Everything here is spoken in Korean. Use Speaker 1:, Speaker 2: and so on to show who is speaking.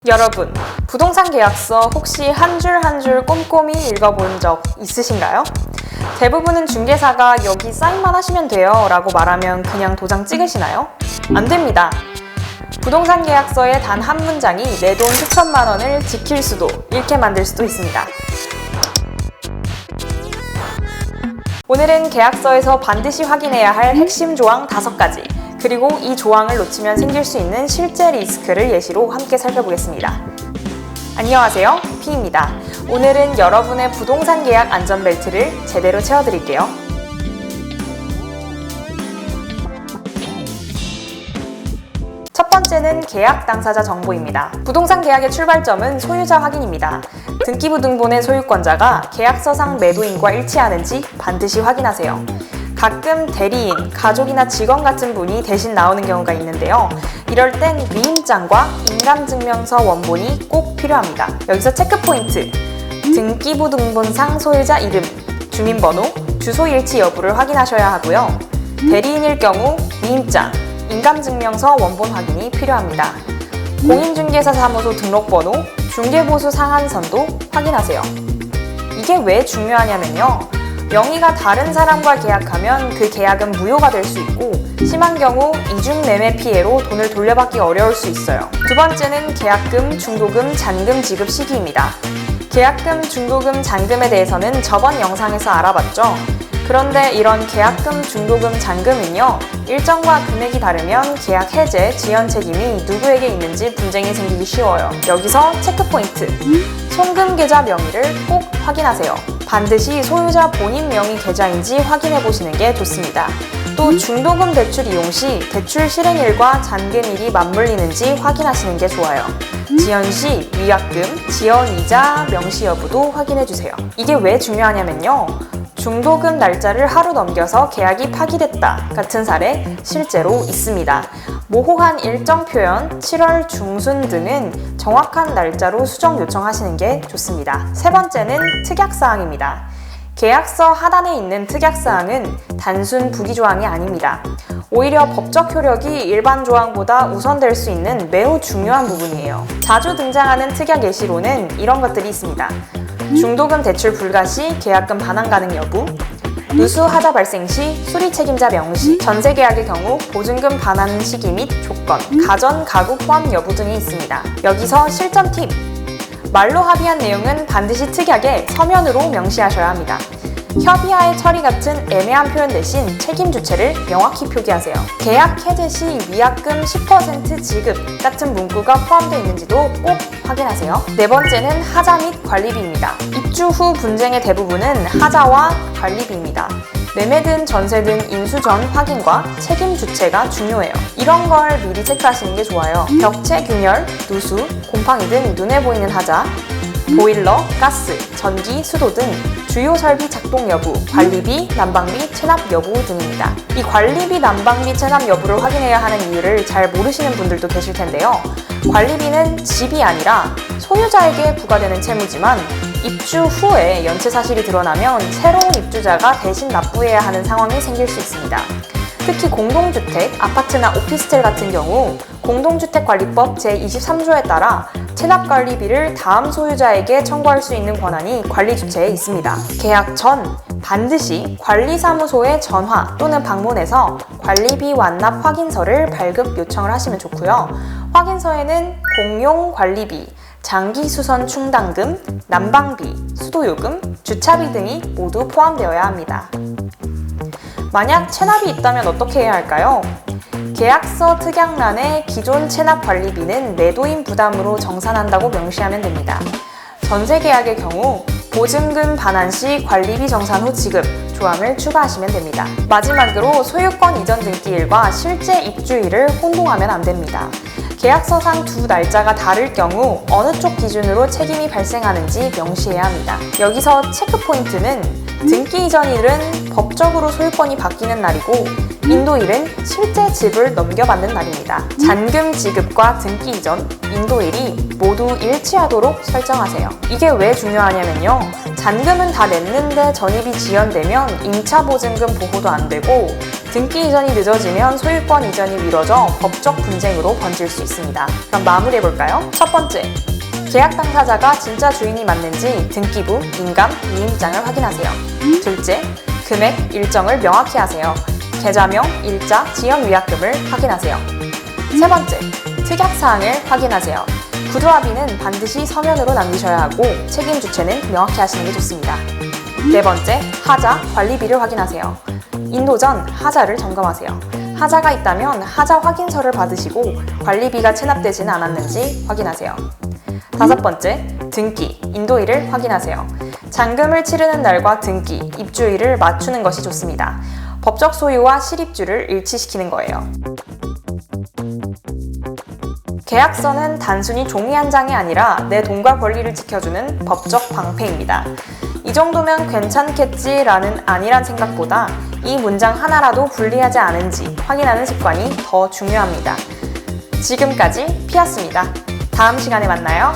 Speaker 1: 여러분, 부동산 계약서 혹시 한 줄 한 줄 꼼꼼히 읽어본 적 있으신가요? 대부분은 중개사가 여기 사인만 하시면 돼요 라고 말하면 그냥 도장 찍으시나요? 안 됩니다. 부동산 계약서의 단 한 문장이 내 돈 수천만 원을 지킬 수도, 잃게 만들 수도 있습니다. 오늘은 계약서에서 반드시 확인해야 할 핵심 조항 5가지, 그리고 이 조항을 놓치면 생길 수 있는 실제 리스크를 예시로 함께 살펴보겠습니다. 안녕하세요, 피입니다. 오늘은 여러분의 부동산 계약 안전벨트를 제대로 채워드릴게요. 첫 번째는 계약 당사자 정보입니다. 부동산 계약의 출발점은 소유자 확인입니다. 등기부 등본의 소유권자가 계약서상 매도인과 일치하는지 반드시 확인하세요. 가끔 대리인, 가족이나 직원 같은 분이 대신 나오는 경우가 있는데요. 이럴 땐 위임장과 인감증명서 원본이 꼭 필요합니다. 여기서 체크포인트, 등기부 등본상 소유자 이름, 주민번호, 주소 일치 여부를 확인하셔야 하고요. 대리인일 경우 위임장, 인감증명서 원본 확인이 필요합니다. 공인중개사 사무소 등록번호, 중개보수 상한선도 확인하세요. 이게 왜 중요하냐면요. 명의가 다른 사람과 계약하면 그 계약은 무효가 될 수 있고, 심한 경우 이중 매매 피해로 돈을 돌려받기 어려울 수 있어요. 두 번째는 계약금, 중도금, 잔금 지급 시기입니다. 계약금, 중도금, 잔금에 대해서는 저번 영상에서 알아봤죠. 그런데 이런 계약금, 중도금, 잔금은요, 일정과 금액이 다르면 계약 해제, 지연 책임이 누구에게 있는지 분쟁이 생기기 쉬워요. 여기서 체크포인트, 송금 계좌 명의를 꼭 확인하세요. 반드시 소유자 본인 명의 계좌인지 확인해 보시는 게 좋습니다. 또 중도금 대출 이용 시 대출 실행일과 잔금일이 맞물리는지 확인하시는 게 좋아요. 지연 시 위약금, 지연 이자 명시 여부도 확인해 주세요. 이게 왜 중요하냐면요. 중도금 날짜를 하루 넘겨서 계약이 파기됐다 같은 사례 실제로 있습니다. 모호한 일정 표현, 7월 중순 등은 정확한 날짜로 수정 요청하시는 게 좋습니다. 세 번째는 특약사항입니다. 계약서 하단에 있는 특약사항은 단순 부기조항이 아닙니다. 오히려 법적 효력이 일반 조항보다 우선될 수 있는 매우 중요한 부분이에요. 자주 등장하는 특약 예시로는 이런 것들이 있습니다. 중도금 대출 불가 시 계약금 반환 가능 여부, 누수 하자 발생 시 수리 책임자 명시, 전세 계약의 경우 보증금 반환 시기 및 조건, 가전, 가구 포함 여부 등이 있습니다. 여기서 실전 팁! 말로 합의한 내용은 반드시 특약에 서면으로 명시하셔야 합니다. 협의하에 처리 같은 애매한 표현 대신 책임 주체를 명확히 표기하세요. 계약 해제 시 위약금 10% 지급 같은 문구가 포함되어 있는지도 꼭 확인하세요. 네 번째는 하자 및 관리비입니다. 입주 후 분쟁의 대부분은 하자와 관리비입니다. 매매든 전세든 인수 전 확인과 책임 주체가 중요해요. 이런 걸 미리 체크하시는 게 좋아요. 벽체 균열, 누수, 곰팡이 등 눈에 보이는 하자, 보일러, 가스, 전기, 수도 등 주요 설비 작동 여부, 관리비, 난방비, 체납 여부 등입니다. 이 관리비, 난방비, 체납 여부를 확인해야 하는 이유를 잘 모르시는 분들도 계실 텐데요. 관리비는 집이 아니라 소유자에게 부과되는 채무지만 입주 후에 연체 사실이 드러나면 새로운 입주자가 대신 납부해야 하는 상황이 생길 수 있습니다. 특히 공동주택, 아파트나 오피스텔 같은 경우 공동주택관리법 제23조에 따라 체납관리비를 다음 소유자에게 청구할 수 있는 권한이 관리주체에 있습니다. 계약 전 반드시 관리사무소에 전화 또는 방문해서 관리비 완납 확인서를 발급 요청을 하시면 좋고요. 확인서에는 공용관리비, 장기수선 충당금, 난방비, 수도요금, 주차비 등이 모두 포함되어야 합니다. 만약 체납이 있다면 어떻게 해야 할까요? 계약서 특약란에 기존 체납 관리비는 매도인 부담으로 정산한다고 명시하면 됩니다. 전세 계약의 경우 보증금 반환 시 관리비 정산 후 지급 조항을 추가하시면 됩니다. 마지막으로 소유권 이전 등기일과 실제 입주일을 혼동하면 안 됩니다. 계약서상 두 날짜가 다를 경우 어느 쪽 기준으로 책임이 발생하는지 명시해야 합니다. 여기서 체크포인트는 등기 이전일은 법적으로 소유권이 바뀌는 날이고 인도일은 실제 집을 넘겨받는 날입니다. 잔금 지급과 등기 이전, 인도일이 모두 일치하도록 설정하세요. 이게 왜 중요하냐면요. 잔금은 다 냈는데 전입이 지연되면 임차 보증금 보호도 안 되고 등기 이전이 늦어지면 소유권 이전이 미뤄져 법적 분쟁으로 번질 수 있습니다. 그럼 마무리해볼까요? 첫 번째, 계약 당사자가 진짜 주인이 맞는지 등기부, 인감, 위임장을 확인하세요. 둘째, 금액, 일정을 명확히 하세요. 계좌명, 일자, 지연위약금을 확인하세요. 세 번째, 특약사항을 확인하세요. 구두합의는 반드시 서면으로 남기셔야 하고 책임 주체는 명확히 하시는 게 좋습니다. 네 번째, 하자, 관리비를 확인하세요. 인도 전 하자를 점검하세요. 하자가 있다면 하자 확인서를 받으시고 관리비가 체납되지는 않았는지 확인하세요. 다섯 번째, 등기, 인도일을 확인하세요. 잔금을 치르는 날과 등기, 입주일을 맞추는 것이 좋습니다. 법적 소유와 실입주를 일치시키는 거예요. 계약서는 단순히 종이 한 장이 아니라 내 돈과 권리를 지켜주는 법적 방패입니다. 이 정도면 괜찮겠지라는 안일한 생각보다 이 문장 하나라도 불리하지 않은지 확인하는 습관이 더 중요합니다. 지금까지 피아스입니다. 다음 시간에 만나요.